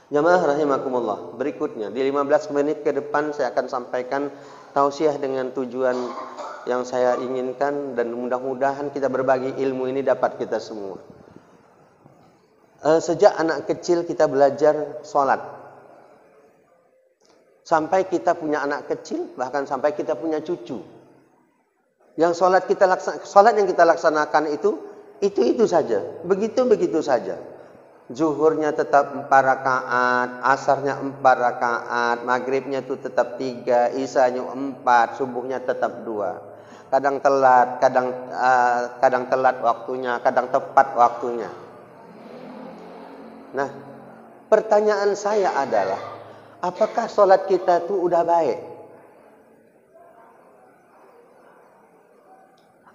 Jamaah rahimakumullah, berikutnya di 15 menit ke depan saya akan sampaikan tausiah dengan tujuan yang saya inginkan, dan mudah-mudahan kita berbagi ilmu ini dapat kita semua. Sejak anak kecil kita belajar sholat, sampai kita punya anak kecil, bahkan sampai kita punya cucu. Yang sholat yang kita laksanakan itu saja, begitu saja. Zuhurnya tetap 4 rakaat, asarnya 4 rakaat, maghribnya itu tetap 3, isanya 4, subuhnya tetap 2. Kadang telat, kadang telat waktunya, kadang tepat waktunya. Nah, pertanyaan saya adalah, apakah sholat kita itu udah baik?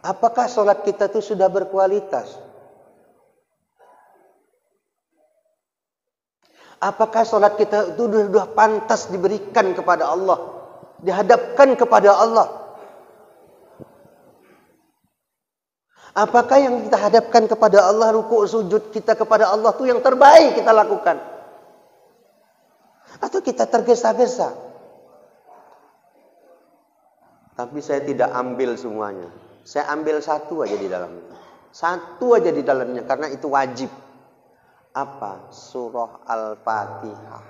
Apakah sholat kita itu sudah berkualitas? Apakah sholat kita itu sudah pantas diberikan kepada Allah, dihadapkan kepada Allah? Apakah yang kita hadapkan kepada Allah, rukuk sujud kita kepada Allah itu yang terbaik kita lakukan? Atau kita tergesa-gesa? Tapi saya tidak ambil semuanya. Saya ambil satu aja di dalamnya. Satu aja di dalamnya, karena itu wajib. Apa? Surah Al-Fatihah.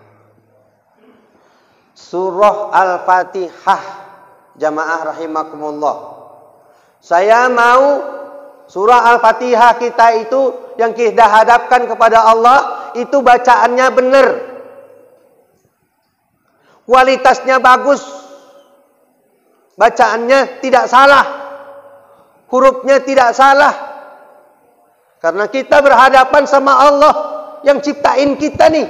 Surah Al-Fatihah. Jamaah rahimakumullah. Saya mau surah Al-Fatihah kita itu yang kita hadapkan kepada Allah itu bacaannya benar. Kualitasnya bagus. Bacaannya tidak salah. Hurufnya tidak salah. Karena kita berhadapan sama Allah yang ciptain kita nih.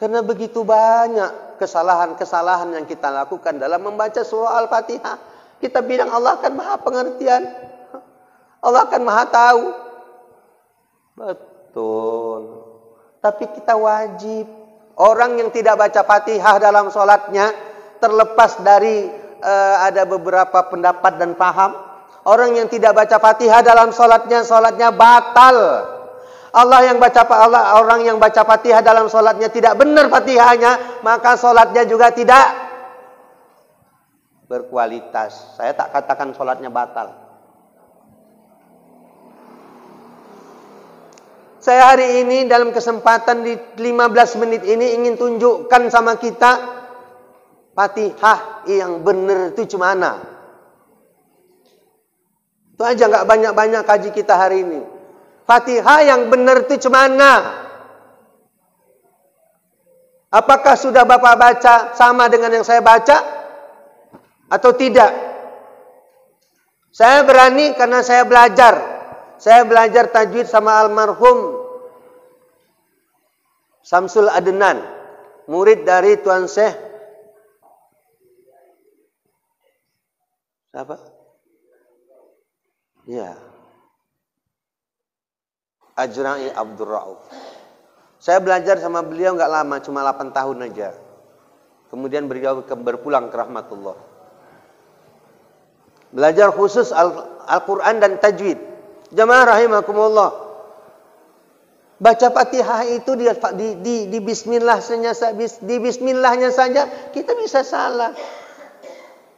Karena begitu banyak kesalahan-kesalahan yang kita lakukan dalam membaca surah Al-Fatihah. Kita bilang Allah akan maha pengertian. Allah akan maha tahu. Betul. Tapi kita wajib. Orang yang tidak baca Fatihah dalam sholatnya, terlepas dari ada beberapa pendapat dan paham, orang yang tidak baca Fatihah dalam sholatnya batal. Orang yang baca Fatihah dalam sholatnya tidak benar Fatihahnya, maka sholatnya juga tidak berkualitas. Saya tak katakan sholatnya batal. Saya hari ini dalam kesempatan di 15 menit ini ingin tunjukkan sama kita Fatihah yang benar itu cuma mana. Itu aja, nggak banyak-banyak kaji kita hari ini. Fatihah yang benar itu cemana? Apakah sudah Bapak baca sama dengan yang saya baca? Atau tidak? Saya berani karena saya belajar. Saya belajar tajwid sama almarhum Samsul Adnan, murid dari Tuan Syekh siapa? Ya, Ajra'i Abdur Rauf. Saya belajar sama beliau nggak lama, cuma 8 tahun aja. Kemudian beliau berpulang ke rahmatullah. Belajar khusus Al-Quran dan tajwid. Jamaah rahimakumullah. Baca Fatihah itu di bismillahnya saja kita bisa salah.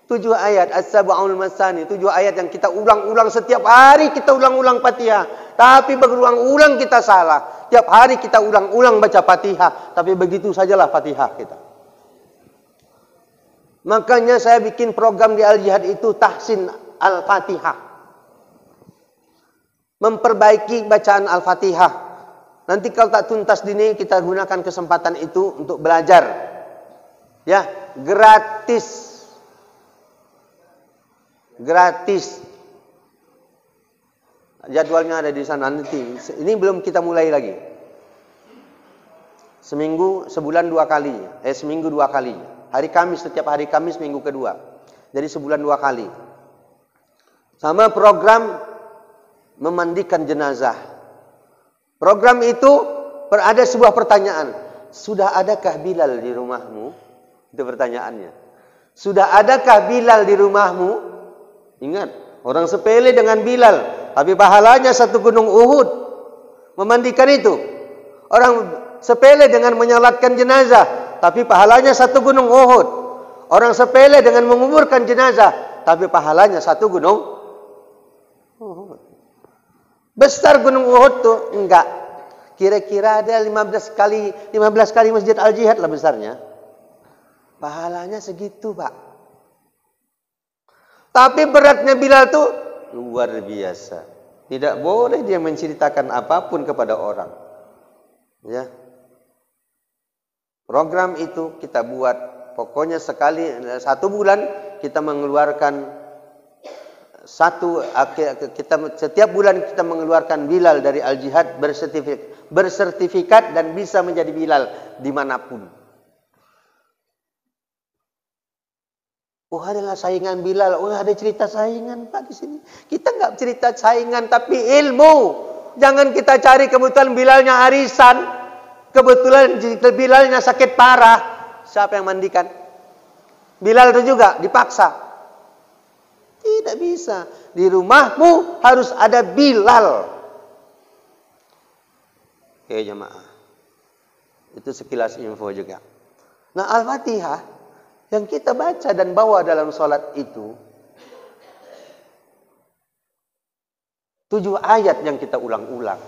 7 ayat As-Sab'ul Masani, 7 ayat yang kita ulang-ulang setiap hari, kita ulang-ulang Fatihah. Tapi berulang-ulang kita salah. Tiap hari kita ulang-ulang baca Fatihah, tapi begitu sajalah Fatihah kita. Makanya saya bikin program di Al-Jihad itu Tahsin Al-Fatihah. Memperbaiki bacaan Al-Fatihah. Nanti kalau tak tuntas dini, kita gunakan kesempatan itu untuk belajar. Ya, gratis. Gratis. Jadwalnya ada di sana nanti. Ini belum kita mulai lagi. Sebulan 2 kali. Seminggu 2 kali. Hari Kamis, setiap hari Kamis minggu kedua. Jadi sebulan 2 kali. Sama program memandikan jenazah. Program itu ada sebuah pertanyaan. Sudah adakah Bilal di rumahmu? Itu pertanyaannya. Sudah adakah Bilal di rumahmu? Ingat, Orang sepele dengan Bilal, tapi pahalanya satu gunung Uhud. Memandikan itu. Orang sepele dengan menyolatkan jenazah, tapi pahalanya satu gunung Uhud. Orang sepele dengan menguburkan jenazah, tapi pahalanya satu gunung Uhud. Besar gunung Uhud tuh? Enggak. Kira-kira ada 15 kali Masjid Al-Jihad lah besarnya. Pahalanya segitu, Pak. Tapi beratnya Bilal tuh luar biasa. Tidak boleh dia menceritakan apapun kepada orang. Ya. Program itu kita buat, pokoknya satu bulan kita mengeluarkan setiap bulan kita mengeluarkan Bilal dari Al-Jihad bersertifikat dan bisa menjadi Bilal dimanapun. Oh, adalah saingan Bilal. Oh, ada cerita saingan, Pak, di sini. Kita nggak cerita saingan, tapi ilmu. Jangan kita cari kebetulan Bilalnya arisan, kebetulan Bilalnya sakit parah. Siapa yang mandikan? Bilal itu juga dipaksa. Tidak bisa. Di rumahmu harus ada Bilal. Oke, jemaah. Itu sekilas info juga. Nah, Al-Fatihah yang kita baca dan bawa dalam sholat itu 7 ayat yang kita ulang-ulang.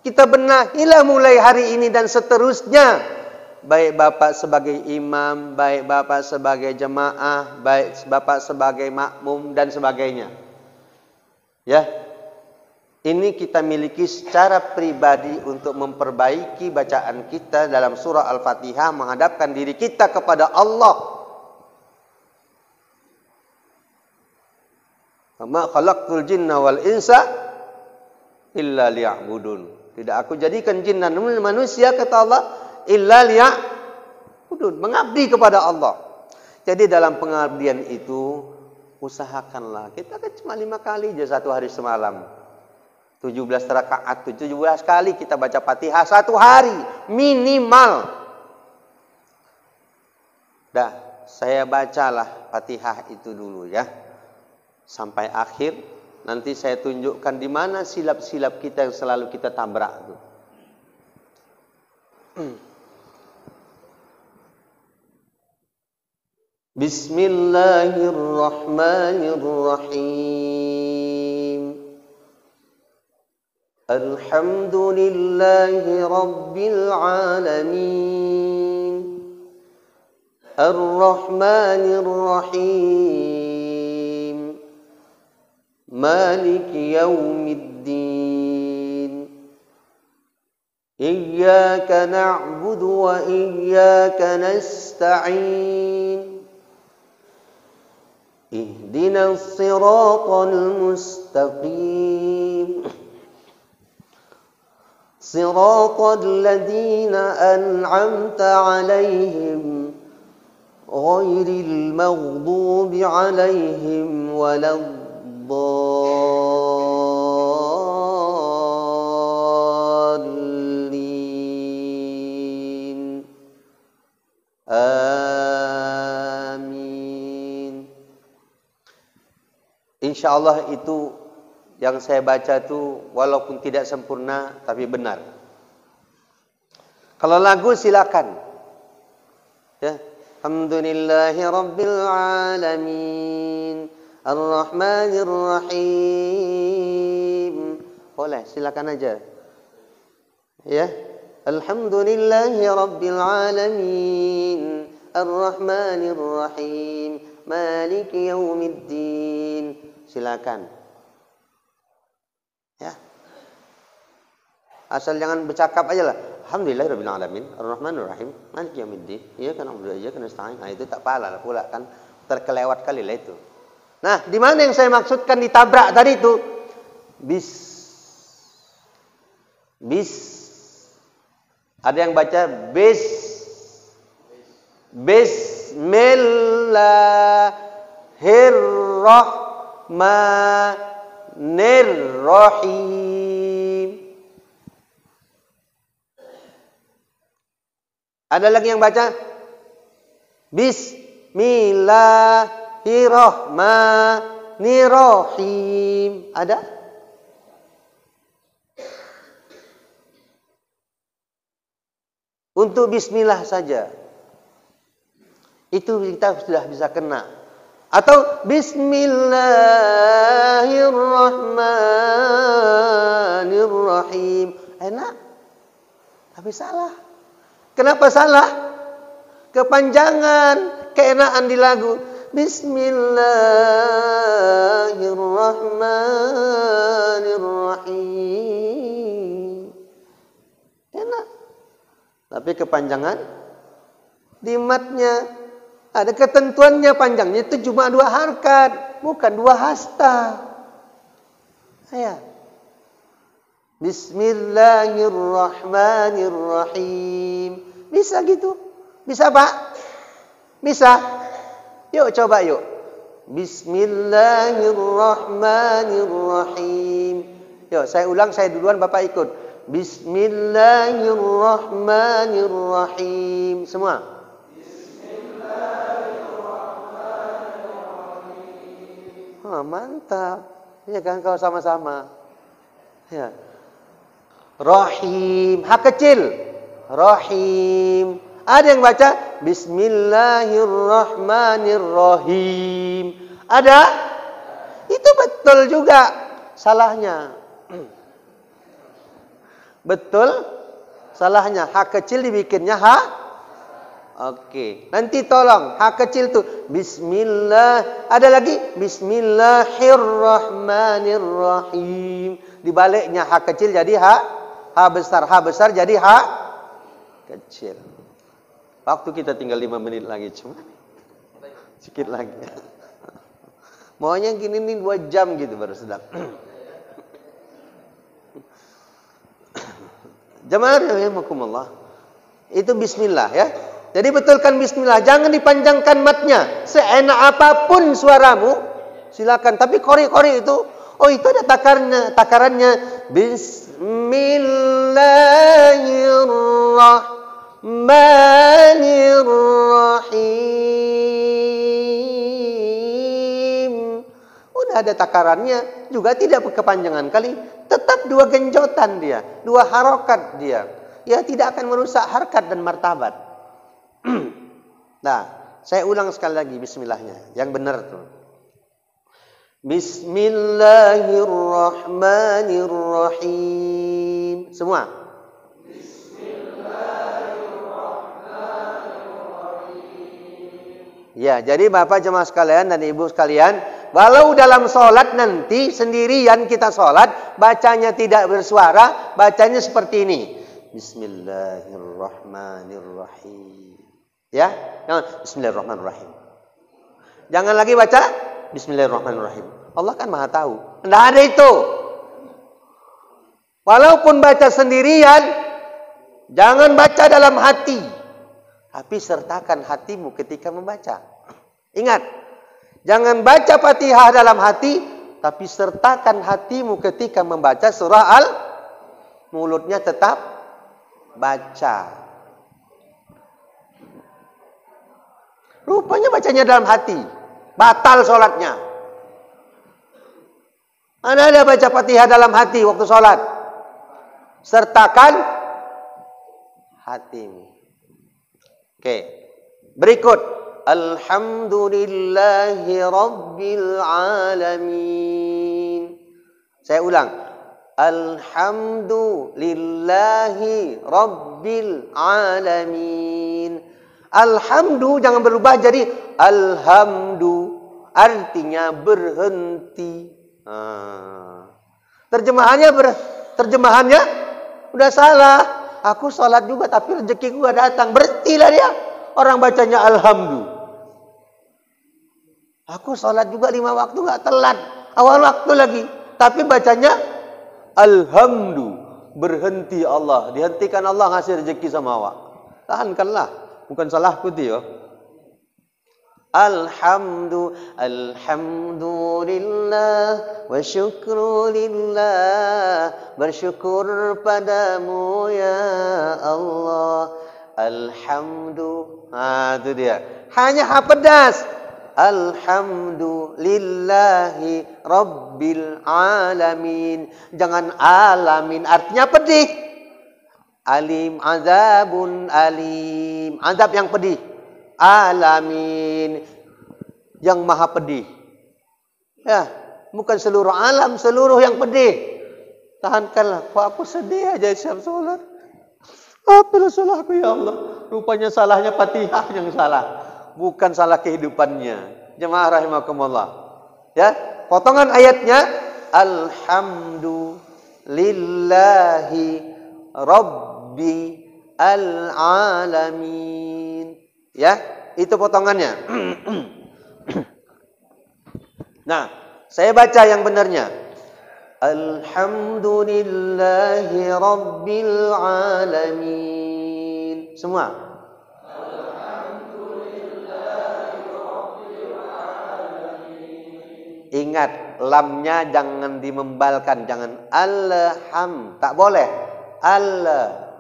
Kita benahilah mulai hari ini dan seterusnya. Baik Bapak sebagai imam, baik Bapak sebagai jemaah, baik Bapak sebagai makmum dan sebagainya. Ya. Ini kita miliki secara pribadi untuk memperbaiki bacaan kita dalam surah Al-Fatihah, menghadapkan diri kita kepada Allah. Ma khalaqtul jinna wal insa illa liya'budun. Tidak aku jadikan jin dan manusia, kata Allah, illa liya'budun, mengabdi kepada Allah. Jadi dalam pengabdian itu usahakanlah, kita kan cuma 5 kali aja satu hari semalam. 17 rakaat, 17 kali kita baca Fatihah satu hari minimal. Dah, saya bacalah Fatihah itu dulu ya. Sampai akhir, nanti saya tunjukkan di mana silap-silap kita yang selalu kita tabrak itu. Bismillahirrahmanirrahim. Alhamdulillahi Rabbil Alamin. Ar-Rahmanir Rahim. Maliki Yawmiddin. Iyyaka na'budu wa iyyaka nasta'in. Ihdinas siratal mustaqim. صراط الذين أنعمت عليهم غير المغضوب عليهم ولا الضالين آمين. Insyaallah itu yang saya baca itu walaupun tidak sempurna tapi benar. Kalau lagu silakan. Ya, Alhamdulillahi Rabbil Alamin. Ar-Rahmanir Rahim. Boleh, silakan aja. Ya, Alhamdulillahi Rabbil Alamin. Ar-Rahmanir Rahim. Maliki Yawmiddin. Silakan. Ya. Asal jangan bercakap aja lah. Alhamdulillahirabbil alamin, arrahmanir rahim, maliki yaumiddin. Iya kan Abdul aja kan nasta'in. Nah, itu tak pahala pula kan, terkelewat kali lah itu. Nah, di mana yang saya maksudkan ditabrak tadi itu? Bis. Ada yang baca Bismillahirrahmanirrahim. Ada lagi yang baca Bismillahirrahmanirrahim. Bismillahirrahmanirrahim. Ada? Untuk bismillah saja. Itu kita sudah bisa kena. Atau Bismillahirrahmanirrahim. Enak. Tapi salah. Kenapa salah? Kepanjangan, keenaan di lagu. Bismillahirrahmanirrahim. Enak. Tapi kepanjangan di matnya ada ketentuannya, panjangnya itu cuma 2 harkat, bukan 2 hasta. Ya. Bismillahirrahmanirrahim. Bisa gitu? Bisa, Pak? Bisa? Yuk coba yuk. Bismillahirrahmanirrahim. Yuk saya ulang, saya duluan, Bapak ikut. Bismillahirrahmanirrahim. Semua. Bismillahirrahmanirrahim. Oh, mantap. Ya kan kalau sama-sama. Ya. Rahim, hak kecil. Rahim. Ada yang baca Bismillahirrahmanirrahim. Ada? Itu betul juga. Salahnya. Betul. Salahnya. Hak kecil dibikinnya hak. Oke. Nanti tolong. Hak kecil tuh. Bismillah. Ada lagi. Bismillahirrahmanirrahim. Dibaliknya hak kecil jadi hak. Hak besar. Hak besar jadi hak kecil. Waktu kita tinggal 5 menit lagi cuma. Sedikit lagi. Maunya gini nih 2 jam gitu baru sedap. Jamaah rahimakumullah. Itu bismillah ya. Jadi betulkan bismillah, jangan dipanjangkan matnya. Seenak apapun suaramu, silakan. Tapi kori-kori itu, oh itu ada takarannya. Bismillahirrahmanirrahim. Udah ada takarannya, juga tidak kepanjangan kali. Tetap 2 genjotan dia, 2 harokat dia. Ya tidak akan merusak harkat dan martabat. Nah, saya ulang sekali lagi bismillahnya, yang benar tuh. Bismillahirrahmanirrahim. Semua. Bismillahirrahmanirrahim. Ya, jadi Bapak jemaah sekalian dan Ibu sekalian, walau dalam sholat nanti sendirian kita sholat, bacanya tidak bersuara, bacanya seperti ini. Bismillahirrahmanirrahim. Ya, Bismillahirrahmanirrahim. Jangan lagi baca Bismillahirrahmanirrahim. Allah kan maha tahu. Tidak ada itu. Walaupun baca sendirian, jangan baca dalam hati. Tapi sertakan hatimu ketika membaca. Ingat, jangan baca Fatihah dalam hati, tapi sertakan hatimu ketika membaca surah Al. Mulutnya tetap baca. Rupanya bacanya dalam hati. Batal sholatnya. Mana ada baca Fatihah dalam hati waktu sholat? Sertakan hatimu. Oke. Berikut. Alhamdulillahi Rabbil Alamin. Saya ulang. Alhamdulillahi Rabbil Alamin. Alhamdu jangan berubah jadi alhamdu. Artinya berhenti. Terjemahannya udah salah. Aku sholat juga tapi rezeki gua datang. Berhentilah dia. Orang bacanya alhamdu. Aku sholat juga 5 waktu gak telat. Awal waktu lagi. Tapi bacanya alhamdu. Berhenti Allah. Dihentikan Allah ngasih rezeki sama awak. Tahankanlah. Bukan salahku dia. Alhamdulillah wa syukrulillah. Bersyukur padamu ya Allah. Alhamdulillah. Itu dia. Hanya ha pedas. Alhamdulillahi Rabbil Alamin. Jangan alamin, artinya pedih. Alim, azabun alim. Azab yang pedih. Alamin, yang maha pedih. Ya, bukan seluruh alam, seluruh yang pedih. Tahankanlah. Kok aku sedih aja siap sholat. Apalah salahku ya Allah. Rupanya salahnya Fatihah yang salah. Bukan salah kehidupannya. Jemaah rahimakumullah. Ya, potongan ayatnya Alhamdulillahi Rabbi al-alamin. Ya, itu potongannya. Nah, saya baca yang benarnya. Alhamdulillahi Rabbil alamin. Semua. Ingat, lamnya jangan dimembalkan, jangan alham, tak boleh.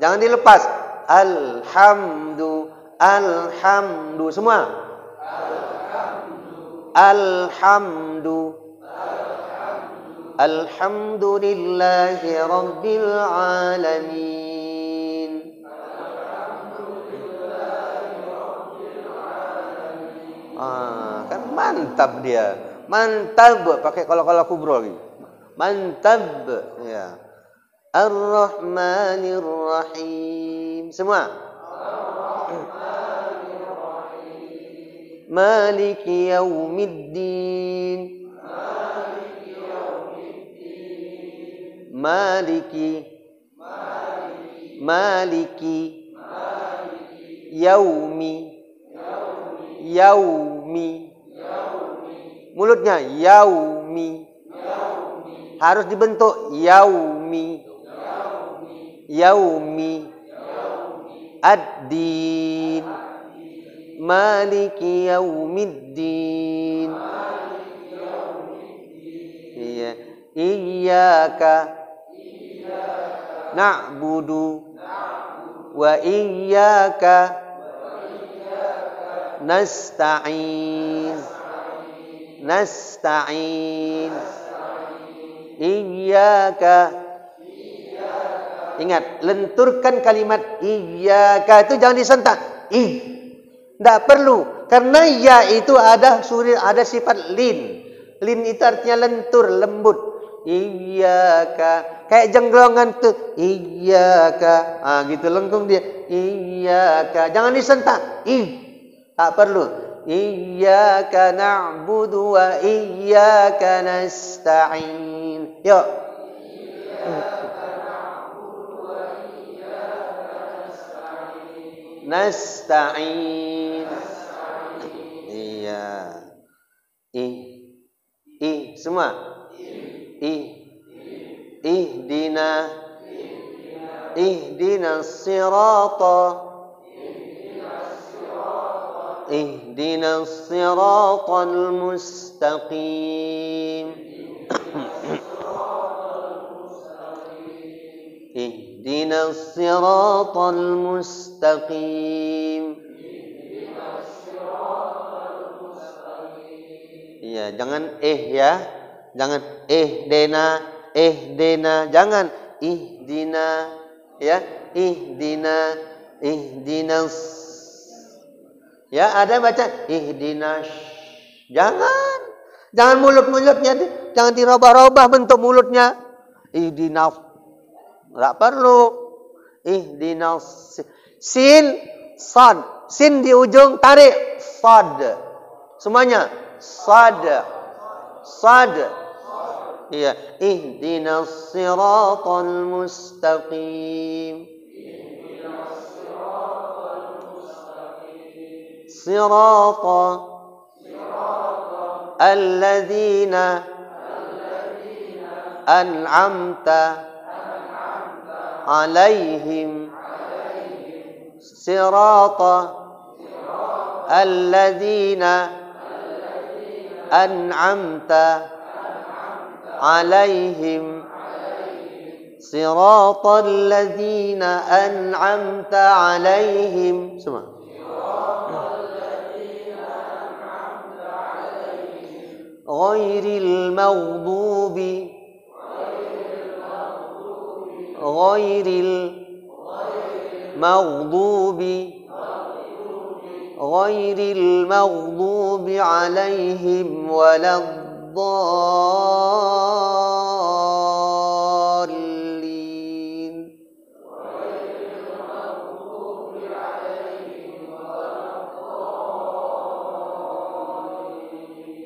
Jangan dilepas. Alhamdu, semua. Alhamdu. Alhamdulillahi Rabbil alamin. Kan mantap dia. Mantap, pakai kalau kubro lagi. Mantap, ya. Ar-Rahmanir Rahim. Semua. Maliki Yaumiddin. Maliki Yaumi. Mulutnya yaumi. Harus dibentuk yaumi. Ad-din. Maliki yaumiddin. Iya. Iyyaka na'budu wa iyyaka nasta'in. Iyyaka. Ingat, lenturkan kalimat iyyaka itu jangan disentak. Tidak perlu, karena ya itu ada sifat lin. Lin itu artinya lentur, lembut. Iyyaka, kayak jengglongan tuh. Iyyaka, gitu lengkung dia. Iyyaka, jangan disentak. Tak perlu. Iyyaka na'budu wa iyyaka nasta'in. Yuk. Nasta'in. Iya. Semua. Ihdina sirata. Ihdina siratal mustaqim. Ihdina siratal mustaqim. Iya, jangan ya. Jangan dena, jangan ihdina, ya, ihdina. Ya, ada baca ihdinas. Jangan mulutnya, jangan dirubah-rubah bentuk mulutnya. Ihdinas. Enggak perlu. Ihdinas. Sin, sad. Sin di ujung tarik sad. Semuanya sad. Iya, ihdinas siratal mustaqim. صراط الذين أنعمت عليهم صراط الذين أنعمت عليهم صراط الذين أنعمت عليهم. Semua. ghairil maghdubi ghairil maghdubi ghairil maghdubi alaihim waladdallin.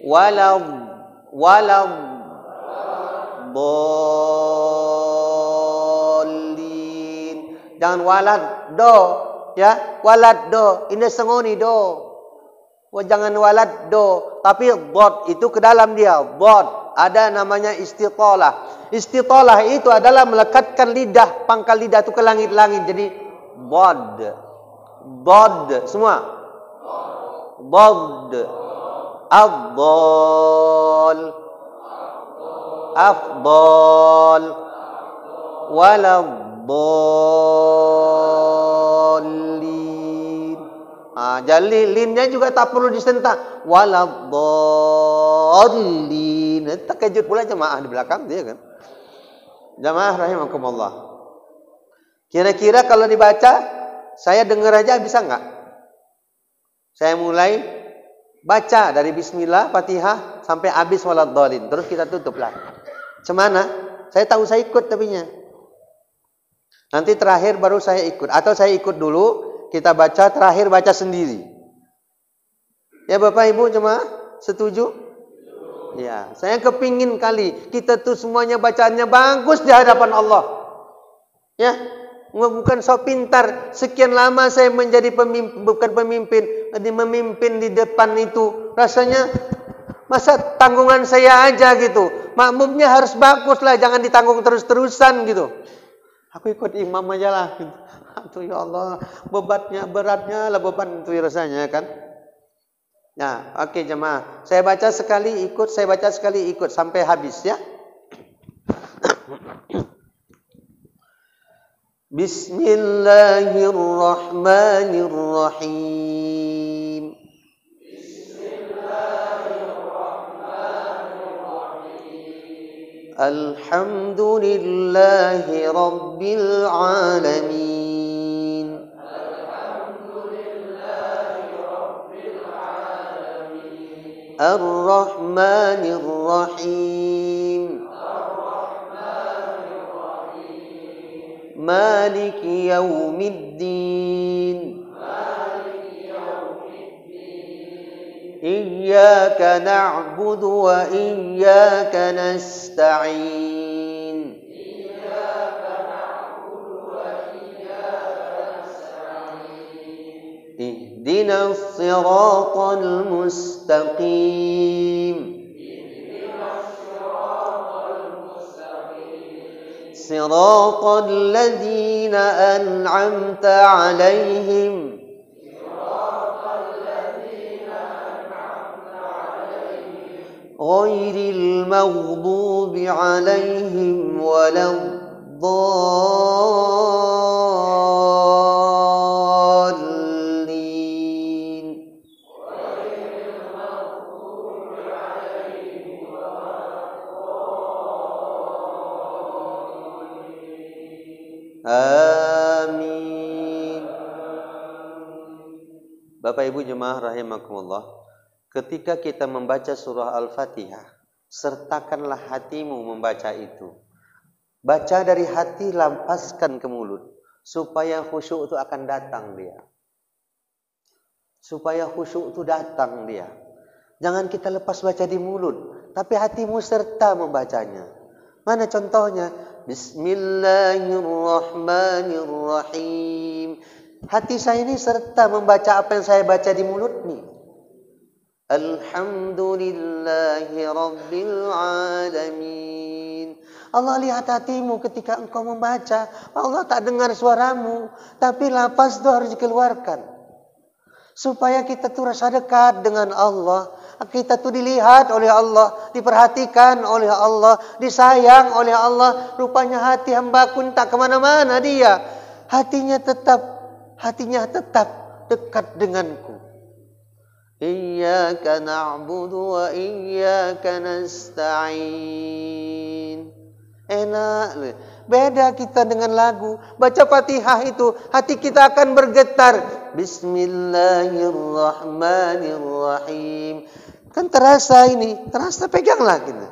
Waladdallin. Jangan walad do, ya, walad do. Ini sengoni do. Jangan walad do, tapi dot itu ke dalam dia. Dot ada namanya istitalah. Istitalah itu adalah melekatkan lidah, pangkal lidah itu ke langit-langit. Jadi bod, bod semua. Bod, afdal, afdal, waladdallin. Jadi linnya juga tak perlu disentak. Waladdallin. Terkejut pula jemaah di belakang dia kan. Jemaah rahimakumullah. Kira-kira kalau dibaca, saya dengar aja bisa enggak? Saya mulai baca dari bismillah, Fatihah sampai habis waladdallin. Terus kita tutuplah. Cemana? Saya tahu saya ikut tapinya. Nanti terakhir baru saya ikut. Atau saya ikut dulu, kita baca, terakhir baca sendiri. Ya Bapak Ibu jemaah, setuju? Ya, saya kepingin kali kita tuh semuanya bacaannya bagus di hadapan Allah. Ya, bukan so pintar. Sekian lama saya menjadi pemimpin, bukan pemimpin, memimpin di depan itu. Rasanya masa tanggungan saya aja gitu. Makmumnya harus bagus lah, jangan ditanggung terus-terusan gitu. Aku ikut imam aja lah. Aduh ya Allah, beratnya lah beban itu rasanya kan. Ya, oke jemaah. Saya baca sekali ikut, saya baca sekali ikut sampai habis ya. Bismillahirrahmanirrahim. Alhamdulillahi rabbil alamin. Ar-Rahmanir Rahim. Maliki yaumiddin. Iyyaka na'budu wa iyyaka nasta'in. Ihdinas siratal mustaqim. Siratal ladzina an'amta 'alaihim. Ghairil maghdubi 'alaihim waladdallin. Amin. Bapak Ibu jemaah rahimakumullah, ketika kita membaca surah Al-Fatihah, sertakanlah hatimu membaca itu. Baca dari hati, lampaskan ke mulut, supaya khusyuk itu akan datang dia. Supaya khusyuk itu datang dia. Jangan kita lepas baca di mulut, tapi hatimu serta membacanya. Mana contohnya? Bismillahirrahmanirrahim. Hati saya ini serta membaca apa yang saya baca di mulut nih. Alhamdulillahi rabbil alamin. Allah lihat hatimu ketika engkau membaca. Allah tak dengar suaramu, tapi lafaz itu harus dikeluarkan. Supaya kita tuh rasa dekat dengan Allah. Kita tuh dilihat oleh Allah, diperhatikan oleh Allah, disayang oleh Allah. Rupanya hati hambaku tak kemana-mana dia. Hatinya tetap dekat denganku. Iyyaka na'budu wa iyyaka nasta'in. Enak. Beda kita dengan lagu. Baca Fatihah itu, hati kita akan bergetar. Bismillahirrahmanirrahim. Kan terasa ini, terasa peganglah kita.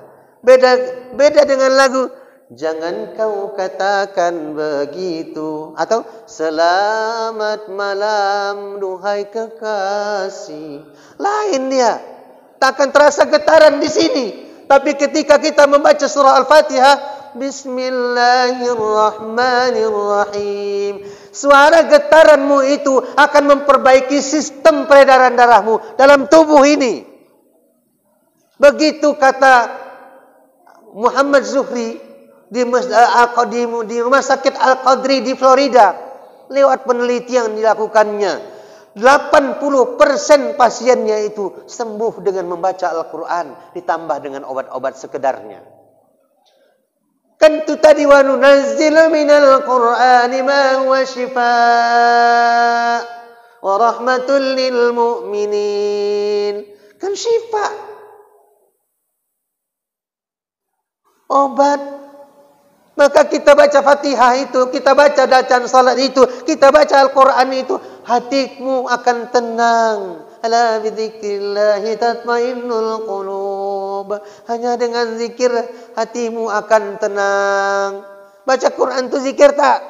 Beda dengan lagu. Jangan kau katakan begitu. Atau selamat malam duhai kekasih. Lain dia. Tak akan terasa getaran di sini. Tapi ketika kita membaca surah Al-Fatihah, Bismillahirrahmanirrahim, suara getaranmu itu akan memperbaiki sistem peredaran darahmu dalam tubuh ini. Begitu kata Muhammad Zuhri di rumah sakit Al-Qadri di Florida, lewat penelitian yang dilakukannya, 80% pasiennya itu sembuh dengan membaca Al-Quran ditambah dengan obat-obat sekedarnya. Kan itu tadi, wa nunazzilu minal Qur'ani ma huwa shifaa wa rahmatul lil mu'minin. Kan syifa, obat. Maka kita baca Fatihah itu, kita baca bacaan salat itu, kita baca Al-Quran itu, hatimu akan tenang. Ala bidzikrillahi tatmainnul qulub. Hanya dengan zikir hatimu akan tenang. Baca Quran itu zikir tak?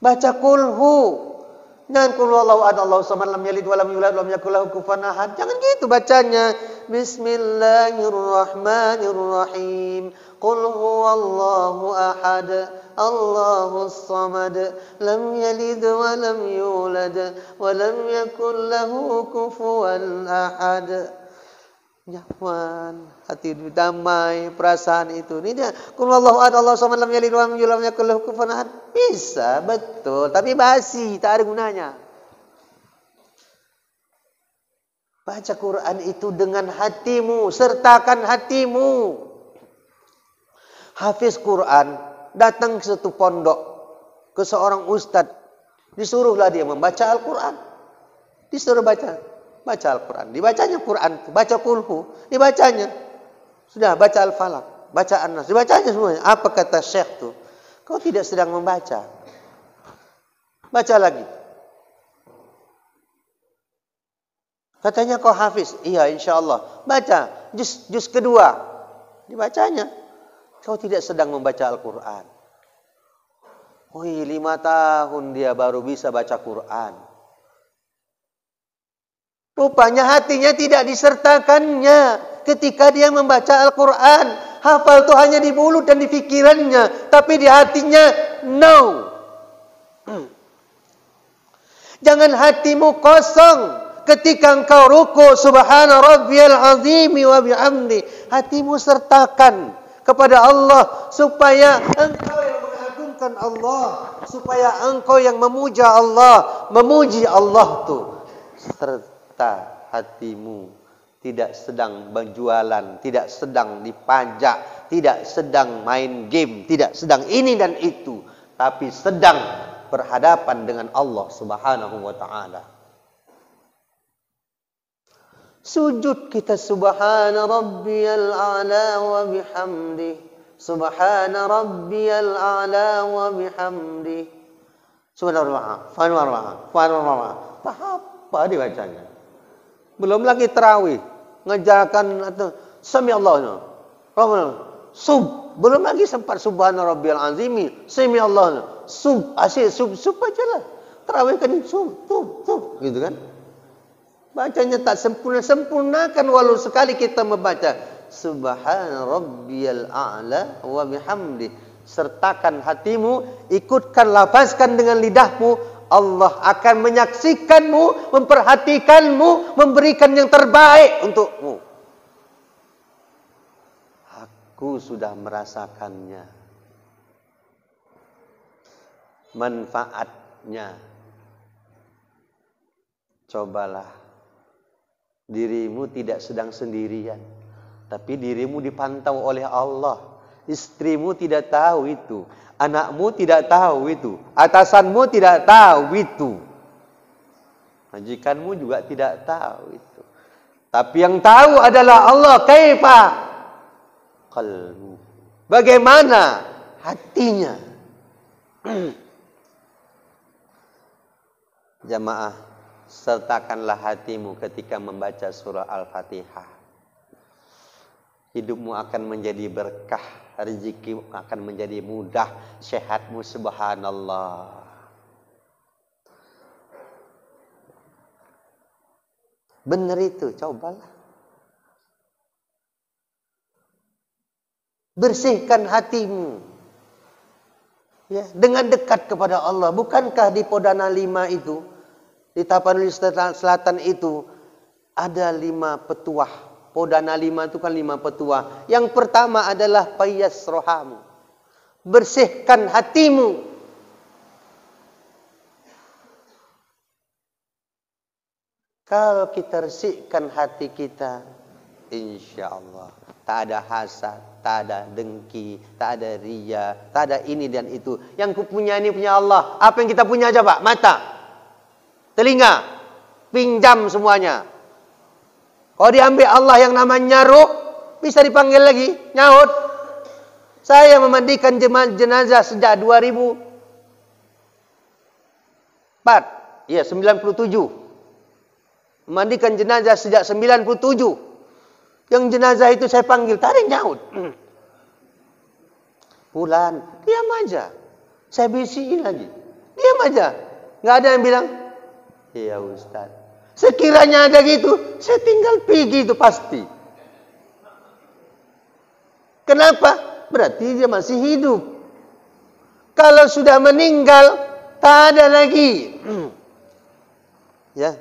Baca kulhu. Jangan qul huwallahu ahad, Allahu samad, lam yalid wa lam yulad wa lam yakul lahu kufuwan ahad. Jangan gitu bacanya. Bismillahirrahmanirrahim. Qul huwallahu ahad, Allahus samad, lam yalid wa lam yulad wa lam yakul lahu kufuwan ahad. Nyaman, hati damai, perasaan itu. Ini dia. Qul huwallahu ahad, Allahus samad, lam yalid wa lam yulad wa lam yakul lahu kufuwan ahad. Bisa, betul, tapi basi, tak ada gunanya. Baca Quran itu dengan hatimu, sertakan hatimu. Hafiz Quran datang ke satu pondok, ke seorang ustadz, disuruhlah dia membaca Al-Quran. Disuruh baca Al-Quran. Dibacanya Quran, baca kulhu, dibacanya. Sudah baca Al-Falaq, baca An-Nas, dibacanya semuanya. Apa kata Syekh itu? Kau tidak sedang membaca. Baca lagi. Katanya kau hafiz. Iya, insyaAllah. Baca juz kedua. Dibacanya. Kau tidak sedang membaca Al-Quran. 5 tahun dia baru bisa baca Quran. Rupanya hatinya tidak disertakannya ketika dia membaca Al-Quran. Hafal itu hanya di mulut dan di pikirannya. Tapi di hatinya, no. Jangan hatimu kosong. Ketika engkau ruku, subhana rabbiyal azimi wa bihamdi. Hatimu sertakan kepada Allah, supaya engkau yang mengagungkan Allah, supaya engkau yang memuja Allah, memuji Allah tuh. Serta hatimu tidak sedang berjualan, tidak sedang dipajak, tidak sedang main game, tidak sedang ini dan itu, tapi sedang berhadapan dengan Allah Subhanahu wa taala. Sujud kita, subhana rabbiyal a'la wa bihamdi, subhana rabbiyal a'la wa bihamdi, subhanallah, subhanallah. Apa dibacanya? Belum lagi tarawih, ngejarkan atau sami Allah, belum lagi sempat subhana rabbiyal azimi, sami Allah, asyik sub aja lah. Tarawih kan sub gitu kan? Bacanya tak sempurnakan walau sekali kita membaca subhana rabbiyal a'la wa bihamdi. Sertakan hatimu, ikutkan, lafazkan dengan lidahmu. Allah akan menyaksikanmu, memperhatikanmu, memberikan yang terbaik untukmu. Aku sudah merasakannya, manfaatnya. Cobalah. Dirimu tidak sedang sendirian, tapi dirimu dipantau oleh Allah. Istrimu tidak tahu itu, anakmu tidak tahu itu, atasanmu tidak tahu itu. Majikanmu juga tidak tahu itu. Tapi yang tahu adalah Allah. Kaifa qalbu. Bagaimana hatinya? Jamaah, sertakanlah hatimu ketika membaca surah Al-Fatihah. Hidupmu akan menjadi berkah, rezekimu akan menjadi mudah, sehatmu subhanallah. Benar itu, cobalah. Bersihkan hatimu. Ya, dengan dekat kepada Allah. Bukankah di Podana 5 itu, di Tapanuli Selatan itu, ada 5 petuah. Podana 5 itu kan 5 petuah. Yang pertama adalah payas rohamu. Bersihkan hatimu. Kalau kita bersihkan hati kita, insya Allah tak ada hasad, tak ada dengki, tak ada riya, tak ada ini dan itu. Yang kupunya ini punya Allah. Apa yang kita punya aja Pak? Mata, telinga, pinjam semuanya. Kalau diambil Allah yang namanya ruh, bisa dipanggil lagi, nyaut. Saya memandikan jenazah sejak 2004. Iya, 97. Memandikan jenazah sejak 97. Yang jenazah itu saya panggil, tak ada yang nyaut. Fulan, diam aja. Saya bisiin lagi, diam aja. Nggak ada yang bilang, iya Ustaz. Sekiranya ada gitu, saya tinggal pergi itu pasti. Kenapa? Berarti dia masih hidup. Kalau sudah meninggal, tak ada lagi. Ya.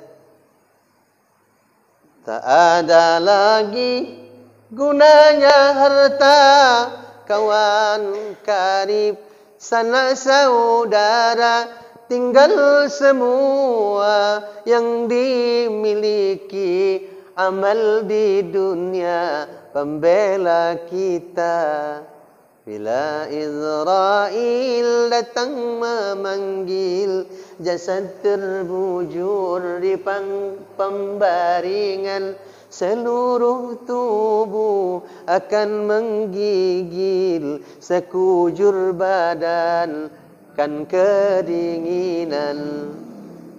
Tak ada lagi gunanya harta, kawan karib, sanak saudara, tinggal semua yang dimiliki, amal di dunia pembela kita. Bila Israel datang memanggil, jasad terbujur di pembaringan, seluruh tubuh akan menggigil, sekujur badan kan kedinginan.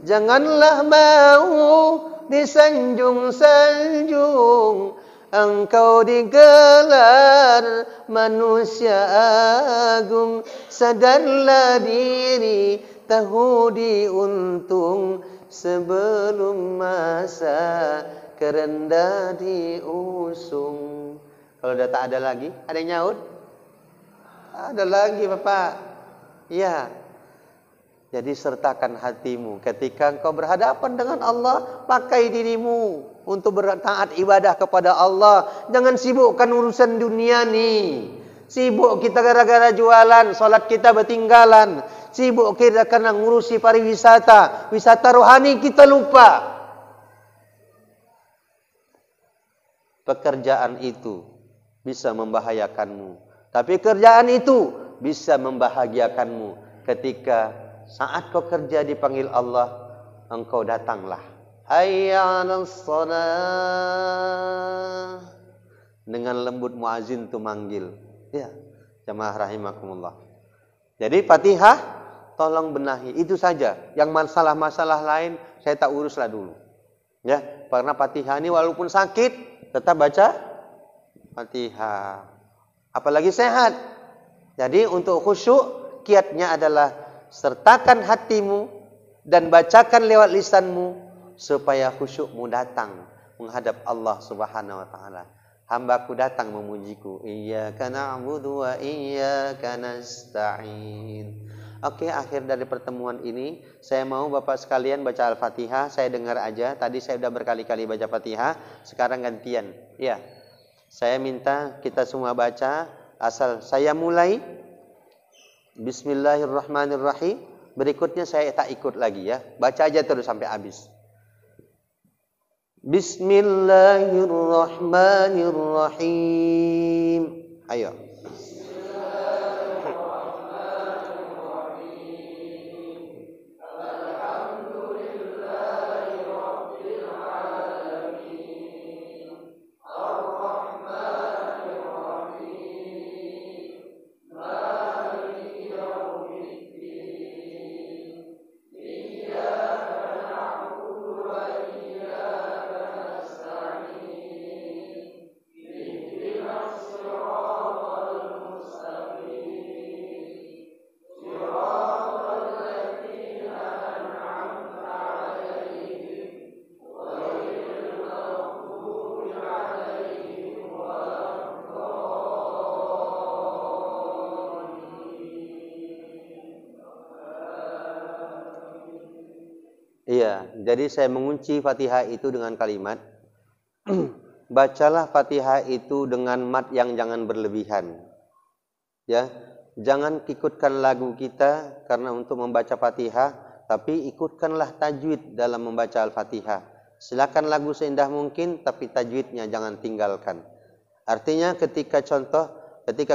Janganlah mau disanjung-sanjung, engkau digelar manusia agung. Sadarlah diri, tahu diuntung, sebelum masa kerendah diusung. Kalau udah tak ada lagi, ada yang nyaut? Ada lagi Bapak. Ya. Jadi sertakan hatimu ketika engkau berhadapan dengan Allah, pakai dirimu untuk bertaat ibadah kepada Allah. Jangan sibukkan urusan dunia nih. Sibuk kita gara-gara jualan, salat kita bertinggalan. Sibuk kita karena ngurusi pariwisata, wisata rohani kita lupa. Pekerjaan itu bisa membahayakanmu, tapi kerjaan itu bisa membahagiakanmu. Ketika saat kau kerja dipanggil Allah, engkau datanglah. Hayya 'alas shalah. Dengan lembut muazin itu manggil. Ya, jamaah rahimakumullah. Jadi Fatihah tolong benahi, itu saja. Yang masalah-masalah lain saya tak uruslah dulu. Ya, karena Fatihah ini walaupun sakit tetap baca Fatihah. Apalagi sehat. Jadi untuk khusyuk kiatnya adalah sertakan hatimu dan bacakan lewat lisanmu supaya khusyukmu datang menghadap Allah Subhanahu wa taala. Hambaku datang memujiku. Iyyaka na'budu wa iyyaka nasta'in. Oke, akhir dari pertemuan ini saya mau Bapak sekalian baca Al-Fatihah. Saya dengar aja. Tadi saya sudah berkali-kali baca Fatihah. Sekarang gantian. Ya. Saya minta kita semua baca. Asal saya mulai Bismillahirrahmanirrahim. Berikutnya saya tak ikut lagi ya. Baca aja terus sampai habis. Bismillahirrahmanirrahim. Ayo. Bismillahirrahmanirrahim. Alhamdulillahi Iya, jadi saya mengunci Fatihah itu dengan kalimat bacalah Fatihah itu dengan mat yang jangan berlebihan. Ya, jangan ikutkan lagu kita karena untuk membaca Fatihah, tapi ikutkanlah tajwid dalam membaca Al-Fatihah. Silakan lagu seindah mungkin, tapi tajwidnya jangan tinggalkan. Artinya ketika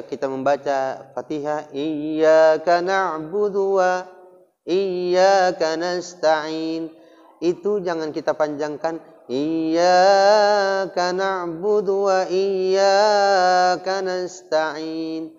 kita membaca Fatihah, iyyaka na'budu wa iyyaka nasta'in, itu jangan kita panjangkan iyyaka na'budu wa iyyaka nasta'in.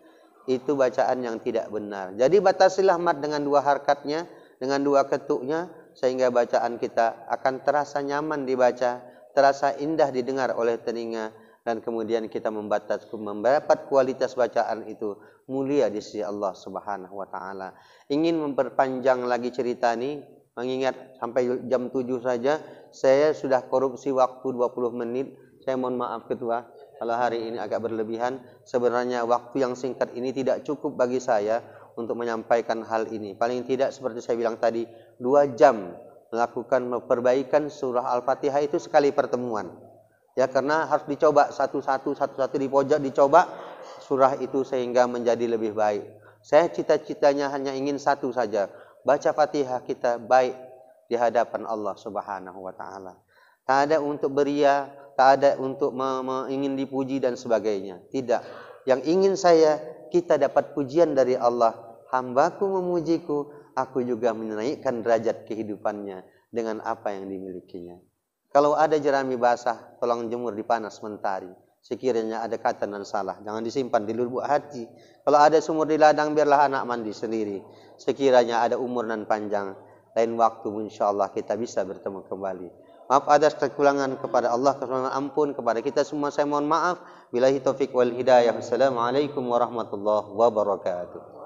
Itu bacaan yang tidak benar. Jadi batasilah mat dengan dua harkatnya, dengan dua ketuknya, sehingga bacaan kita akan terasa nyaman dibaca, terasa indah didengar oleh telinga, dan kemudian kita mendapat kualitas bacaan itu mulia di sisi Allah Subhanahu wa taala. Ingin memperpanjang lagi cerita ini, mengingat sampai jam 7 saja, saya sudah korupsi waktu 20 menit. Saya mohon maaf Ketua, kalau hari ini agak berlebihan. Sebenarnya waktu yang singkat ini tidak cukup bagi saya untuk menyampaikan hal ini. Paling tidak seperti saya bilang tadi, 2 jam melakukan perbaikan surah Al-Fatihah itu sekali pertemuan. Ya, karena harus dicoba satu-satu di pojok dicoba surah itu sehingga menjadi lebih baik. Saya cita-citanya hanya ingin satu saja, baca Fatihah kita baik di hadapan Allah Subhanahu wa taala. Tak ada untuk beria, tak ada untuk ingin dipuji dan sebagainya. Tidak. Yang ingin saya, kita dapat pujian dari Allah. Hambaku memujiku, aku juga menaikkan derajat kehidupannya dengan apa yang dimilikinya. Kalau ada jerami basah, tolong jemur di panas mentari. Sekiranya ada kata dan salah, jangan disimpan di lubuk hati. Kalau ada sumur di ladang, biarlah anak mandi sendiri. Sekiranya ada umur dan panjang, lain waktu insyaallah kita bisa bertemu kembali. Maaf atas kekurangan, kepada Allah kepada ampun, kepada kita semua saya mohon maaf. Billahi taufik wal hidayah. Wassalamualaikum warahmatullahi wabarakatuh.